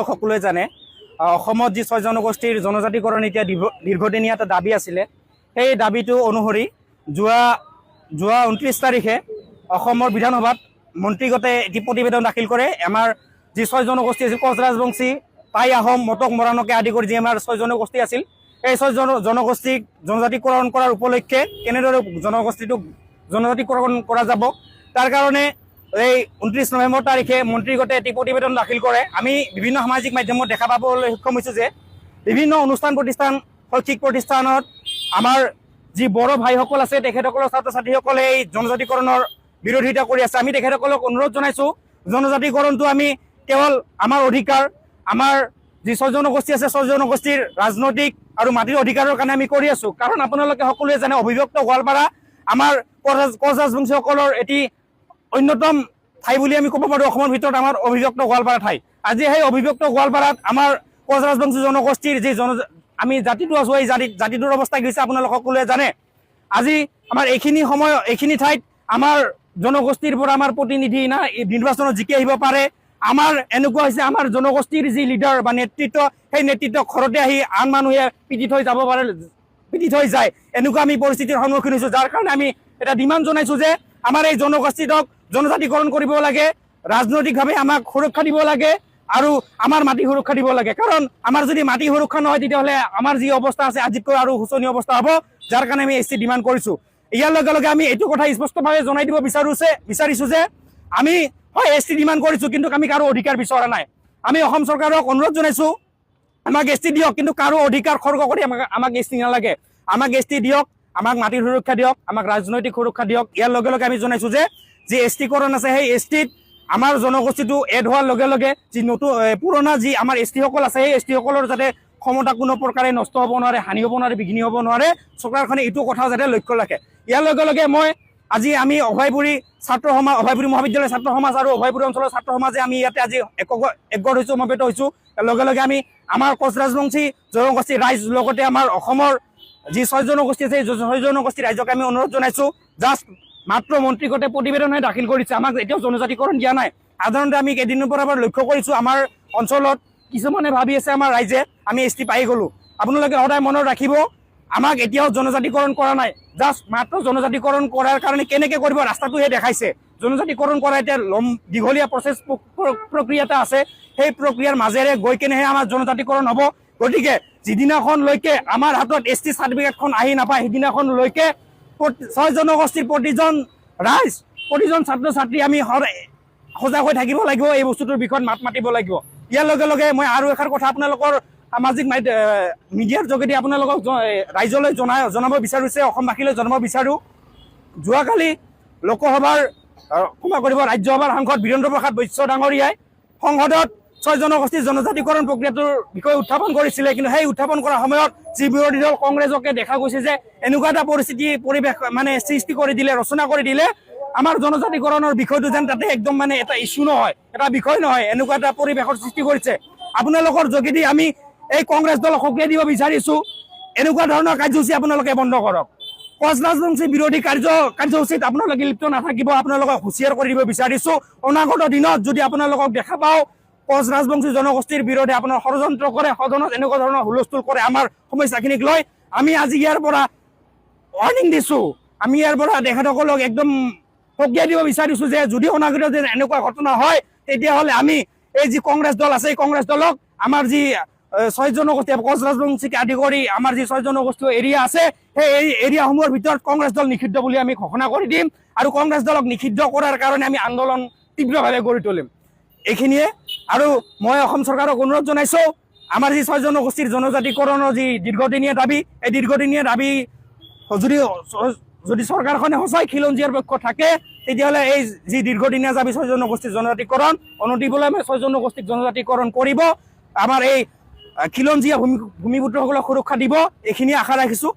সকলোৱে জানে অসমত যি ৬ জনগোষ্ঠীৰ জনজাতিকৰণ এতিয়া দীৰ্ঘদিনীয়া এটা দাবী আছিলে, সেই দাবীটো অনুসৰি যোৱা ২৯ তাৰিখে অসমৰ বিধানসভাত মন্ত্ৰীগোটে এটি প্ৰতিবেদন দাখিল কৰে। আমাৰ যি ৬ জনগোষ্ঠী আছিল, কোচ ৰাজবংশী, টাই আহোম, মটক মৰাণকে আদি কৰি যি আমাৰ ৬ জনগোষ্ঠী আছিল, এই ৬ জনগোষ্ঠীক জনজাতিকৰণ কৰাৰ উপলক্ষে কেনেদৰে জনজাতিকৰণ কৰা যাব, তাৰ কাৰণে এই ২৯ নৱেম্বৰ তাৰিখে মন্ত্ৰীগোটে এটি প্ৰতিবেদন দাখিল কৰে। আমি বিভিন্ন সামাজিক মাধ্যমত দেখা পাবলৈ সক্ষম হৈছোঁ যে বিভিন্ন অনুষ্ঠান প্ৰতিষ্ঠান, শৈক্ষিক প্ৰতিষ্ঠানত আমাৰ যি বড়ো ভাইসকল আছে, তেখেতসকলৰ ছাত্ৰ ছাত্ৰীসকলে এই জনজাতিকৰণৰ বিৰোধিতা কৰি আছে। আমি তেখেতসকলক অনুৰোধ জনাইছোঁ, জনজাতিকৰণটো আমি কেৱল আমাৰ অধিকাৰ, আমাৰ যি ৬ জনগোষ্ঠী আছে, ৬ জনগোষ্ঠীৰ ৰাজনৈতিক আৰু মাটিৰ অধিকাৰৰ কাৰণে আমি কৰি আছোঁ। কাৰণ আপোনালোকে সকলোৱে জানে অবিভক্ত গোৱালপাৰা আমাৰ কোচ ৰাজবংশীসকলৰ এটি অন্যতম ঠাই বুলি আমি ক'ব পাৰোঁ। অসমৰ ভিতৰত আমাৰ অবিভক্ত গোৱালপাৰা ঠাই। আজি সেই অবিভক্ত গোৱালপাৰাত আমাৰ কোচ ৰাজবংশী জনগোষ্ঠীৰ যি আমি জাতিটো আছোঁ, এই জাতিটোৰ অৱস্থা কি হৈছে আপোনালোক সকলোৱে জানে। আজি আমাৰ এইখিনি ঠাইত আমাৰ জনগোষ্ঠীৰ পৰা আমাৰ প্ৰতিনিধি না নিৰ্বাচনত জিকি আহিব পাৰে। আমাৰ এনেকুৱা হৈছে, আমাৰ জনগোষ্ঠীৰ যি লিডাৰ বা নেতৃত্ব, সেই নেতৃত্ব ঘৰতে আহি আন মানুহে পিটি থৈ যাব পাৰে, পিটি থৈ যায়। এনেকুৱা আমি পৰিস্থিতিৰ সন্মুখীন হৈছোঁ, যাৰ কাৰণে আমি এটা ডিমাণ্ড জনাইছোঁ যে আমাৰ এই জনগোষ্ঠীটোক জনজাতিকৰণ কৰিব লাগে, ৰাজনৈতিকভাৱে আমাক সুৰক্ষা দিব লাগে আৰু আমাৰ মাটি সুৰক্ষা দিব লাগে। কাৰণ আমাৰ যদি মাটি সুৰক্ষা নহয়, তেতিয়াহ'লে আমাৰ যি অৱস্থা আছে আজিতকৈ আৰু শোচনীয় অৱস্থা হ'ব, যাৰ কাৰণে আমি SC ডিমাণ্ড কৰিছোঁ। ইয়াৰ লগে লগে আমি এইটো কথা স্পষ্টভাৱে জনাই দিব বিচাৰিছোঁ যে আমি হয় SC ডিমাণ্ড কৰিছোঁ, কিন্তু আমি কাৰো অধিকাৰ বিচৰা নাই। আমি অসম চৰকাৰক অনুৰোধ জনাইছোঁ, আমাক SC দিয়ক, কিন্তু কাৰো অধিকাৰ খৰ্গ কৰি আমাক SC নালাগে। আমাক SC দিয়ক, আমাক মাটিৰ সুৰক্ষা দিয়ক, আমাক ৰাজনৈতিক সুৰক্ষা দিয়ক। ইয়াৰ লগে লগে আমি জনাইছোঁ যে যি STকৰণ আছে, সেই STত আমাৰ জনগোষ্ঠীটো এড হোৱাৰ লগে লগে যি পুৰণা যি আমাৰ STসকল আছে, সেই STসকলৰ যাতে ক্ষমতা কোনো প্ৰকাৰে নষ্ট হ'ব নোৱাৰে, হানি হ'ব নোৱাৰে, বিঘিনি হ'ব নোৱাৰে, চৰকাৰখনে এইটো কথা যাতে লক্ষ্য ৰাখে। ইয়াৰ লগে লগে আজি আমি অভয়পুৰী মহাবিদ্যালয়ৰ ছাত্ৰ সমাজ আৰু অভয়পুৰী অঞ্চলৰ ছাত্ৰ সমাজে আমি ইয়াতে আজি একগোট হৈছোঁ, সমবেত হৈছোঁ। লগে লগে আমি আমাৰ কোচ ৰাজবংশী জনগোষ্ঠীৰ ৰাইজ, লগতে আমাৰ অসমৰ যি ৬ জনগোষ্ঠী আছে, সেই ৬ জনগোষ্ঠীৰ ৰাইজক আমি অনুৰোধ জনাইছোঁ, জাষ্ট মাত্ৰ মন্ত্ৰীগোটে প্ৰতিবেদনহে দাখিল কৰিছে, আমাক এতিয়াও জনজাতিকৰণ দিয়া নাই। সাধাৰণতে আমি কেইদিনৰ পৰা লক্ষ্য কৰিছোঁ, আমাৰ অঞ্চলত কিছুমানে ভাবি আছে আমাৰ ৰাইজে আমি ST পাই গ'লোঁ। আপোনালোকে সদায় মনত ৰাখিব, আমাক এতিয়াও জনজাতিকৰণ কৰা নাই। জাষ্ট মাত্ৰ জনজাতিকৰণ কৰাৰ কাৰণে কেনেকৈ কৰিব ৰাস্তাটোহে দেখাইছে। জনজাতিকৰণ কৰা এতিয়া দীঘলীয়া প্ৰক্ৰিয়া এটা আছে, সেই প্ৰক্ৰিয়াৰ মাজেৰে গৈ কেনেহে আমাৰ জনজাতিকৰণ হ'ব। গতিকে যিদিনাখনলৈকে আমাৰ হাতত ST চাৰ্টিফিকেটখন আহি নাপায়, সিদিনাখনলৈকে ৬ জনগোষ্ঠীৰ প্ৰতিজন ৰাইজ, প্ৰতিজন ছাত্ৰ ছাত্ৰী আমি সজাগ হৈ থাকিব লাগিব, এই বস্তুটোৰ বিষয়ত মাত মাতিব লাগিব। ইয়াৰ লগে লগে মই আৰু এষাৰ কথা আপোনালোকৰ সামাজিক মিডিয়াৰ যোগেদি আপোনালোকক ৰাইজলৈ জনাব বিচাৰিছে, অসমবাসীলৈ জনাব বিচাৰোঁ। যোৱাকালি লোকসভাৰ ক্ষমা কৰিব ৰাজ্যসভাৰ সাংসদ বীৰেন্দ্ৰ প্ৰসাদ বৈশ্য ডাঙৰীয়াই সংসদত ৬ জনগোষ্ঠীৰ জনজাতিকৰণ প্ৰক্ৰিয়াটোৰ বিষয়ে উত্থাপন কৰিছিলে। কিন্তু সেই উত্থাপন কৰাৰ সময়ত যি বিৰোধী দল কংগ্ৰেছকে দেখা গৈছে যে এনেকুৱা এটা পৰিৱেশ সৃষ্টি কৰি দিলে, ৰচনা কৰি দিলে, আমাৰ জনজাতিকৰণৰ বিষয়টো যেন তাতে একদম এটা ইছ্যু নহয়, এটা বিষয় নহয়, এনেকুৱা এটা পৰিৱেশৰ সৃষ্টি কৰিছে। আপোনালোকৰ যোগেদি আমি এই কংগ্ৰেছ দলক সকীয়াই দিব বিচাৰিছোঁ, এনেকুৱা ধৰণৰ কাৰ্যসূচী আপোনালোকে বন্ধ কৰক। কোচ ৰাজবংশী বিৰোধী কাৰ্যসূচীত আপোনালোকে লিপ্ত নাথাকিব, আপোনালোকক হুঁচিয়াৰ কৰি দিব বিচাৰিছোঁ। অনাগত দিনত যদি আপোনালোকক দেখা পাওঁ কোচ ৰাজবংশী জনগোষ্ঠীৰ বিৰোধে আপোনাৰ ষড়যন্ত্ৰ কৰে, সদনত এনেকুৱা ধৰণৰ হুলস্থুল কৰে আমাৰ সমস্যাখিনিক লৈ, আমি আজি ইয়াৰ পৰা ৱাৰ্ণিং দিছোঁ। আমি ইয়াৰ পৰা তেখেতসকলক একদম সকীয়াই দিব বিচাৰিছোঁ যে যদি অনাগত দিন এনেকুৱা ঘটনা হয়, তেতিয়াহ'লে আমি এই যি কংগ্ৰেছ দল আছে, এই কংগ্ৰেছ দলক আমাৰ যি ৬ জনগোষ্ঠী কোচ ৰাজবংশীকে আদি কৰি আমাৰ যি ৬ জনগোষ্ঠী এৰিয়া আছে, সেই এৰিয়াসমূহৰ ভিতৰত কংগ্ৰেছ দল নিষিদ্ধ বুলি আমি ঘোষণা কৰি দিম আৰু কংগ্ৰেছ দলক নিষিদ্ধ কৰাৰ কাৰণে আমি আন্দোলন তীব্ৰভাৱে গঢ়ি তুলিম। এইখিনিয়ে। আৰু মই অসম চৰকাৰক অনুৰোধ জনাইছোঁ, আমাৰ যি ৬ জনগোষ্ঠীৰ জনজাতিকৰণৰ যি দীৰ্ঘদিনীয়া দাবী, এই দীৰ্ঘদিনীয়া দাবী যদি চৰকাৰখনে সঁচাই খিলঞ্জীয়াৰ পক্ষ থাকে, তেতিয়াহ'লে এই যি দীৰ্ঘদিনীয়া দাবী ৬ জনগোষ্ঠীৰ জনজাতিকৰণ অনতিবিলম্বে ৬ জনগোষ্ঠীক জনজাতিকৰণ কৰিব, আমাৰ এই খিলঞ্জীয়া ভূমিপুত্ৰসকলক সুৰক্ষা দিব, এইখিনি আশা ৰাখিছোঁ।